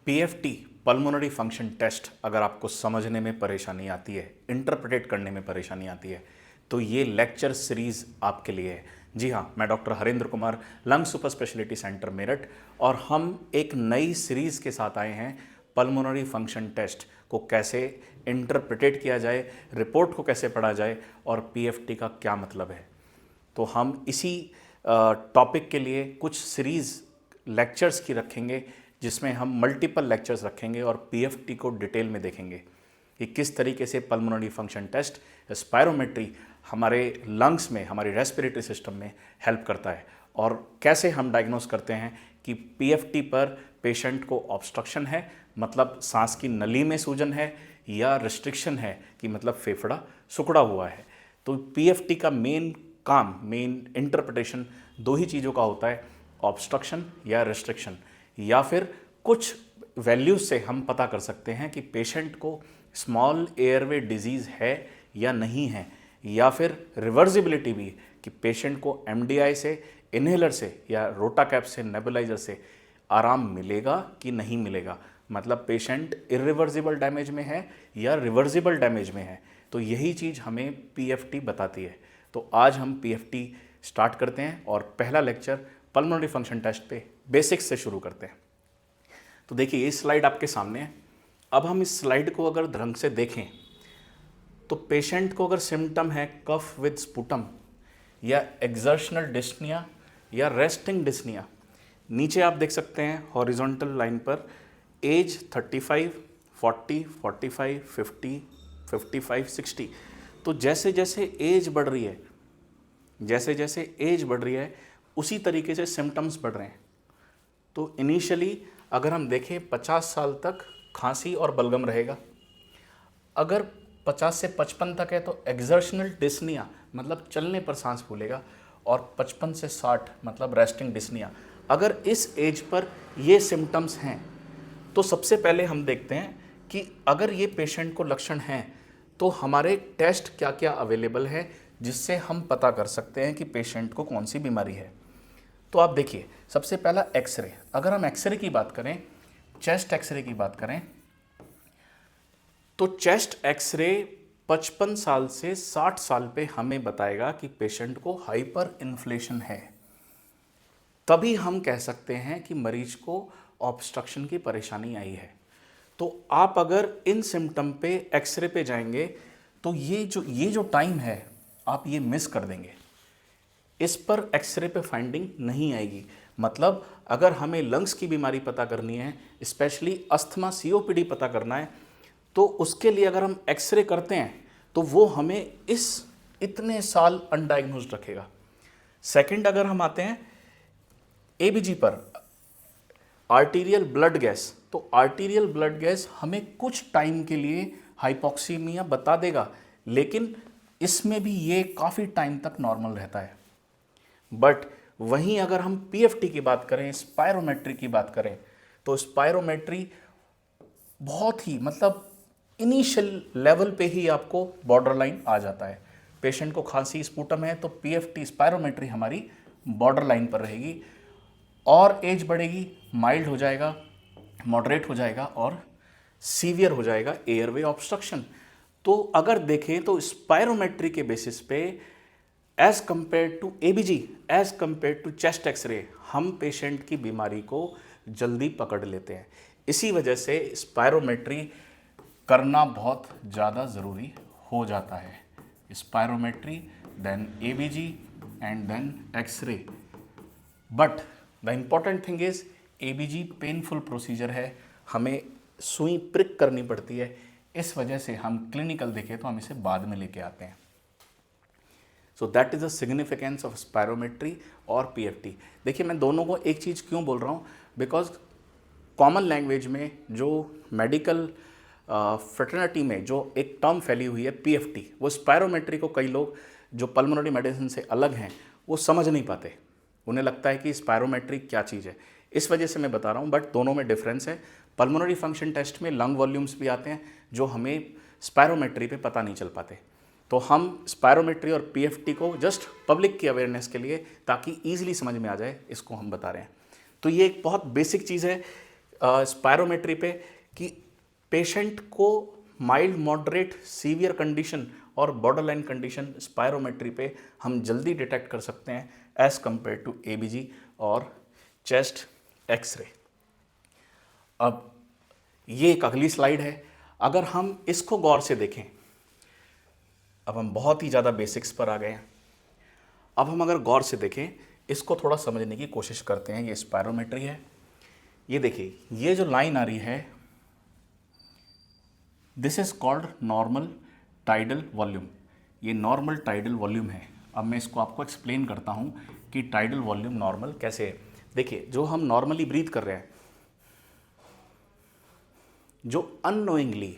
PFT pulmonary function test अगर आपको समझने में परेशानी आती है, इंटरप्रेट करने में परेशानी आती है, तो ये लेक्चर सीरीज़ आपके लिए है। जी हाँ, मैं doctor Harendra Kumar, lung super speciality centre Meerut, और हम एक नई सीरीज़ के साथ आए हैं। पल्मोनरी फंक्शन टेस्ट को कैसे इंटरप्रेटेट किया जाए, रिपोर्ट को कैसे पढ़ा जाए और पीएफटी का क्या मतलब है। तो हम इसी टॉपिक के लिए कुछ सीरीज़ लेक्चर्स की रखेंगे, जिसमें हम मल्टीपल लेक्चर्स रखेंगे और पीएफटी को डिटेल में देखेंगे कि किस तरीके से पल्मोनरी फंक्शन टेस्ट, स्पायरोमेट्री हमारे लंग्स में, हमारी रेस्पिरेटरी सिस्टम में हेल्प करता है, और कैसे हम डायग्नोस करते हैं कि पीएफटी पर पेशेंट को ऑब्स्ट्रक्शन है, मतलब सांस की नली में सूजन है, या रिस्ट्रिक्शन है कि मतलब फेफड़ा सिकुड़ा हुआ है। तो पीएफटी का मेन इंटरप्रिटेशन दो ही चीज़ों का होता है, ऑब्स्ट्रक्शन या रिस्ट्रिक्शन, या फिर कुछ वैल्यूज से हम पता कर सकते हैं कि पेशेंट को स्मॉल एयरवे डिजीज़ है या नहीं है, या फिर रिवर्सिबिलिटी भी, कि पेशेंट को एमडीआई से, इन्हेलर से या रोटाकैप से, नेबुलाइजर से आराम मिलेगा कि नहीं मिलेगा, मतलब पेशेंट इरिवर्सिबल डैमेज में है या रिवर्सिबल डैमेज में है। तो यही चीज़ हमें पीएफटी बताती है। तो आज हम पीएफटी स्टार्ट करते हैं और पहला लेक्चर पल्मोनरी फंक्शन टेस्ट पे बेसिक्स से शुरू करते हैं। तो देखिए, ये स्लाइड आपके सामने है। अब हम इस स्लाइड को अगर ढंग से देखें तो पेशेंट को अगर सिम्टम है कफ विद स्पुटम, या एक्सर्शनल डिस्निया, या रेस्टिंग डिस्निया, नीचे आप देख सकते हैं हॉरिजॉन्टल लाइन पर एज 35, 40, 45, 50, 55, 60। तो जैसे जैसे एज बढ़ रही है, उसी तरीके से सिम्टम्स बढ़ रहे हैं। तो इनिशियली अगर हम देखें 50 साल तक खांसी और बलगम रहेगा। अगर 50 से 55 तक है तो एक्सर्शनल डिस्निया, मतलब चलने पर सांस फूलेगा, और 55 से 60 मतलब रेस्टिंग डिस्निया। अगर इस एज पर ये सिम्टम्स हैं तो सबसे पहले हम देखते हैं कि अगर ये पेशेंट को लक्षण हैं तो हमारे टेस्ट क्या क्या अवेलेबल है, जिससे हम पता कर सकते हैं कि पेशेंट को कौन सी बीमारी है। तो आप देखिए, सबसे पहला एक्सरे। अगर हम एक्सरे की बात करें, चेस्ट एक्सरे की बात करें, तो चेस्ट एक्सरे 55 साल से 60 साल पे हमें बताएगा कि पेशेंट को हाइपर इन्फ्लेशन है। तभी हम कह सकते हैं कि मरीज को ऑब्स्ट्रक्शन की परेशानी आई है। तो आप अगर इन सिम्टम पे एक्सरे पे जाएंगे तो ये जो टाइम है आप ये मिस कर देंगे। इस पर एक्सरे पे फाइंडिंग नहीं आएगी। मतलब अगर हमें लंग्स की बीमारी पता करनी है, स्पेशली अस्थमा, सीओपीडी पता करना है, तो उसके लिए अगर हम एक्सरे करते हैं तो वो हमें इतने साल अनडायग्नोज्ड रखेगा। सेकंड, अगर हम आते हैं एबीजी पर, आर्टीरियल ब्लड गैस, तो आर्टीरियल ब्लड गैस हमें कुछ टाइम के लिए हाइपोक्सीमिया बता देगा, लेकिन इसमें भी ये काफ़ी टाइम तक नॉर्मल रहता है। बट वहीं अगर हम पीएफटी की बात करें, स्पायरोमेट्री की बात करें, तो स्पायरोमेट्री बहुत ही, मतलब इनिशियल लेवल पे ही आपको बॉर्डर लाइन आ जाता है। पेशेंट को खांसी, स्पुटम है तो पीएफटी स्पायरोमेट्री हमारी बॉर्डर लाइन पर रहेगी, और एज बढ़ेगी, माइल्ड हो जाएगा, मॉडरेट हो जाएगा, और सीवियर हो जाएगा एयरवे ऑब्स्ट्रक्शन। तो अगर देखें तो स्पायरोमेट्री के बेसिस पे as compare to ABG, as compare to chest x-ray, हम पेशेंट की बीमारी को जल्दी पकड़ लेते हैं। इसी वजह से स्पायरोमेट्री करना बहुत ज़्यादा ज़रूरी हो जाता है। Spirometry, then ABG and then x-ray. But the important thing is ABG painful procedure है, हमें सुई प्रिक करनी पड़ती है। इस वजह से हम क्लिनिकल देखें तो हम इसे बाद में लेके आते हैं। So that is the significance of spirometry और पीएफटी। देखिए, मैं दोनों को एक चीज़ क्यों बोल रहा हूँ, बिकॉज कॉमन लैंग्वेज में जो मेडिकल फ्रेटर्निटी में जो एक टर्म फैली हुई है पीएफटी, वो स्पायरोमेट्री को कई लोग जो पल्मोनरी मेडिसिन से अलग हैं वो समझ नहीं पाते। उन्हें लगता है कि स्पायरोमेट्री क्या चीज़ है, इस वजह से मैं बता रहा हूँ। बट दोनों में डिफरेंस है। पल्मोनरी फंक्शन टेस्ट में लंग वॉल्यूम्स भी आते हैं जो हमें स्पायरोमेट्री पे पता नहीं चल पाते। तो हम स्पायरोमेट्री और पीएफटी को जस्ट पब्लिक की अवेयरनेस के लिए, ताकि ईजिली समझ में आ जाए, इसको हम बता रहे हैं। तो ये एक बहुत बेसिक चीज़ है। स्पायरोमेट्री पे कि पेशेंट को माइल्ड मॉडरेट सीवियर कंडीशन और बॉर्डरलाइन कंडीशन स्पायरोमेट्री पे हम जल्दी डिटेक्ट कर सकते हैं एज कंपेयर टू एबीजी और चेस्ट एक्सरे। अब ये एक अगली स्लाइड है, अगर हम इसको गौर से देखें, अब हम बहुत ही ज़्यादा बेसिक्स पर आ गए हैं। अब हम अगर गौर से देखें, इसको थोड़ा समझने की कोशिश करते हैं। ये स्पायरोमेट्री है, ये देखिए, ये जो लाइन आ रही है, this is called normal tidal volume. ये नॉर्मल टाइडल वॉल्यूम है। अब मैं इसको आपको एक्सप्लेन करता हूँ कि टाइडल वॉल्यूम नॉर्मल कैसे है। देखिए, जो हम नॉर्मली ब्रीथ कर रहे हैं, जो अननोइंगली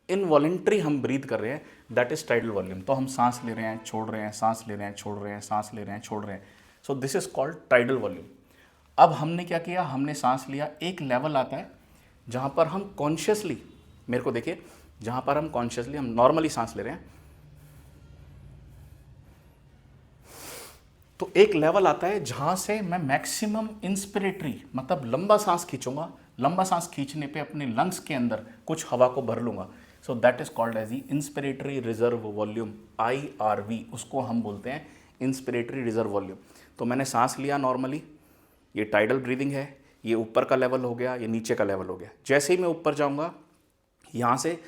इनवॉलेंट्री हम ब्रीथ कर रहे हैं, दैट इज टाइडल वॉल्यूम। तो हम सांस ले रहे हैं, छोड़ रहे हैं, सांस ले रहे हैं, छोड़ रहे हैं, सांस ले रहे हैं, छोड़ रहे हैं। सो this is called tidal volume. अब हमने क्या किया, हमने सांस लिया, एक लेवल आता है जहाँ पर हम कॉन्शियसली, मेरे को देखिए, जहाँ पर हम कॉन्शियसली, हम नॉर्मली सांस ले रहे हैं, तो एक लेवल आता है जहाँ से मैं मैक्सिमम इंस्पिरेटरी, मतलब लंबा सांस खींचूंगा। लंबा सांस खींचने पे अपने लंग्स के अंदर कुछ हवा को भर लूँगा। So that is called as the inspiratory reserve volume, IRV, उसको हम बोलते हैं इंस्पिरेटरी रिजर्व वॉल्यूम। तो मैंने सांस लिया नॉर्मली, ये टाइडल ब्रीदिंग है, ये ऊपर का लेवल हो गया, ये नीचे का लेवल हो गया। जैसे ही मैं ऊपर जाऊँगा, यहाँ से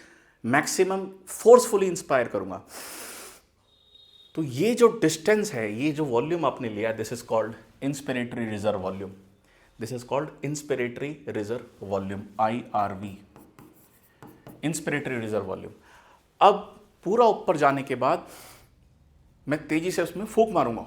मैक्सिमम फोर्सफुली इंस्पायर करूँगा, तो ये जो डिस्टेंस है, ये जो वॉल्यूम आपने लिया, this is called inspiratory reserve volume. This is called inspiratory reserve volume, IRV, inspiratory reserve volume. अब पूरा ऊपर जाने के बाद मैं तेजी से उसमें फूंक मारूंगा,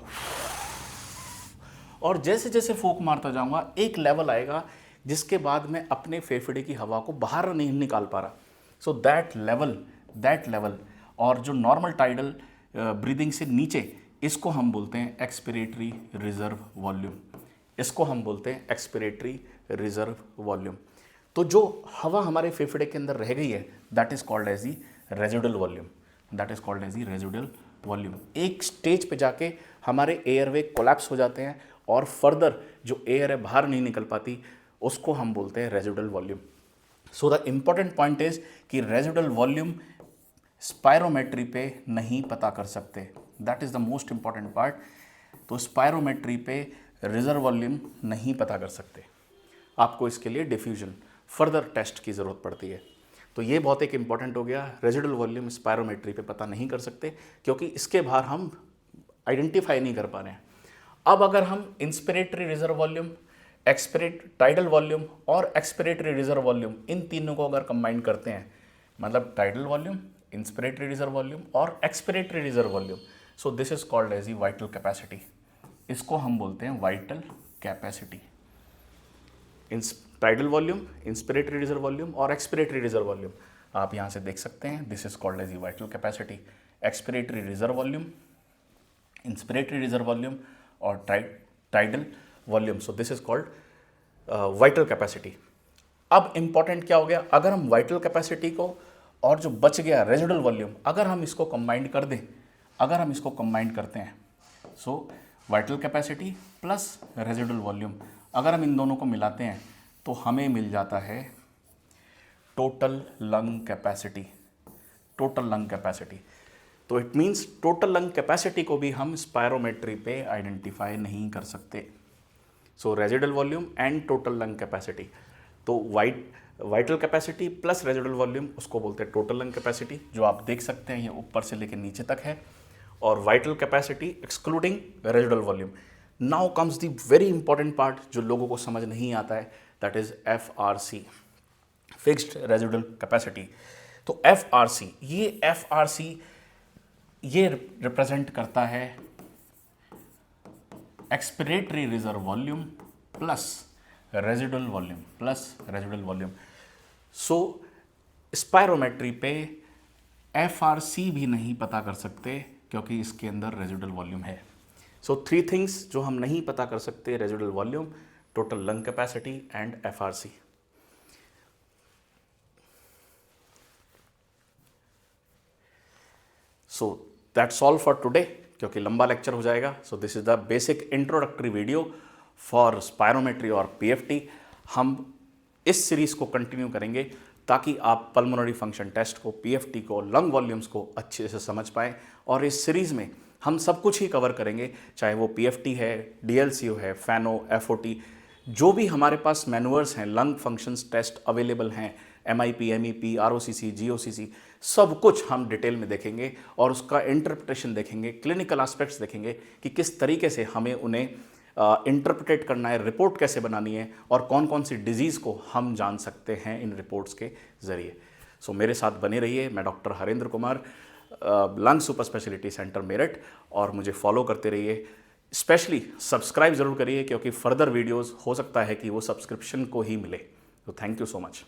और जैसे जैसे फूंक मारता जाऊंगा, एक लेवल आएगा जिसके बाद मैं अपने फेफड़े की हवा को बाहर नहीं निकाल पा रहा। सो दैट लेवल और जो नॉर्मल टाइडल ब्रीदिंग से नीचे, इसको हम बोलते हैं एक्सपिरेटरी रिजर्व वॉल्यूम। इसको हम बोलते हैं एक्सपिरेटरी रिजर्व वॉल्यूम। तो जो हवा हमारे फेफड़े के अंदर रह गई है, that is called as the residual volume. That is called as the residual volume. एक स्टेज पे जाके हमारे एयरवे कोलैप्स हो जाते हैं और फर्दर जो एयर है बाहर नहीं निकल पाती, उसको हम बोलते हैं residual volume. So the important point is कि रेजिडुअल वॉल्यूम स्पायरोमेट्री पे नहीं पता कर सकते। That is the most important part. तो स्पायरोमेट्री पे रिजर्व वॉल्यूम नहीं पता कर सकते, आपको इसके लिए डिफ्यूजन, फर्दर टेस्ट की ज़रूरत पड़ती है। तो ये बहुत एक इम्पॉर्टेंट हो गया, रेजिडुअल वॉल्यूम स्पायरोमेट्री पे पता नहीं कर सकते, क्योंकि इसके बाहर हम आइडेंटिफाई नहीं कर पा रहे हैं। अब अगर हम inspiratory reserve volume, tidal volume और एक्सपिरेटरी रिजर्व वॉल्यूम, इन तीनों को अगर कंबाइन करते हैं, मतलब tidal volume, inspiratory reserve volume और expiratory reserve volume, so this is called as the vital capacity. इसको हम बोलते हैं vital capacity. Tidal volume, inspiratory reserve volume और एक्सपिरेटरी रिजर्व वॉल्यूम, आप यहाँ से देख सकते हैं, this is called as the vital capacity. Expiratory reserve volume, inspiratory reserve volume और tidal volume, so this is called vital capacity. अब important क्या हो गया, अगर हम वाइटल कैपेसिटी को और जो बच गया रेजिडुअल वॉल्यूम, अगर हम इसको कंबाइन कर दें, अगर हम इसको कंबाइन करते हैं, so vital capacity plus residual volume, अगर हम इन दोनों को मिलाते हैं तो हमें मिल जाता है total lung capacity. Total lung capacity, तो it means total lung capacity को भी हम स्पायरोमेट्री पे आइडेंटिफाई नहीं कर सकते। So residual volume and total lung capacity, तो vital capacity plus residual volume, उसको बोलते हैं टोटल लंग कैपेसिटी, जो आप देख सकते हैं ये ऊपर से लेकर नीचे तक है, और vital capacity excluding residual volume. Now comes the very important part जो लोगों को समझ नहीं आता है, that is FRC, fixed residual capacity. तो FRC ये रिप्रेजेंट करता है expiratory reserve volume plus residual volume. So spirometry पे FRC भी नहीं पता कर सकते, क्योंकि इसके अंदर रेजिडुअल वॉल्यूम है। सो 3 थिंग्स जो हम नहीं पता कर सकते, residual volume, total lung capacity and FRC। So that's all for today, क्योंकि लंबा लेक्चर हो जाएगा। सो this is the basic introductory video for spirometry और PFT। हम इस सीरीज़ को कंटिन्यू करेंगे ताकि आप पल्मोनरी फंक्शन टेस्ट को, पीएफटी को, लंग वॉल्यूम्स को अच्छे से समझ पाएँ। और इस सीरीज़ में हम सब कुछ ही कवर करेंगे, चाहे वो पीएफटी है, डीएलसीओ है, फैनो, एफओटी, जो भी हमारे पास मैनुअर्स हैं, लंग फंक्शंस टेस्ट अवेलेबल हैं, एमआईपी, एमईपी, आरओसीसी, जीओसीसी, सब कुछ हम डिटेल में देखेंगे और उसका इंटरप्रिटेशन देखेंगे, क्लिनिकल एस्पेक्ट्स देखेंगे कि किस तरीके से हमें उन्हें इंटरप्रेट करना है, रिपोर्ट कैसे बनानी है और कौन कौन सी डिजीज़ को हम जान सकते हैं इन रिपोर्ट्स के ज़रिए। सो मेरे साथ बने रहिए। मैं doctor Harendra Kumar, lung super speciality centre Meerut, और मुझे फॉलो करते रहिए। स्पेशली सब्सक्राइब ज़रूर करिए क्योंकि फर्दर वीडियोज़ हो सकता है कि वो सब्सक्रिप्शन को ही मिले। तो थैंक यू सो मच।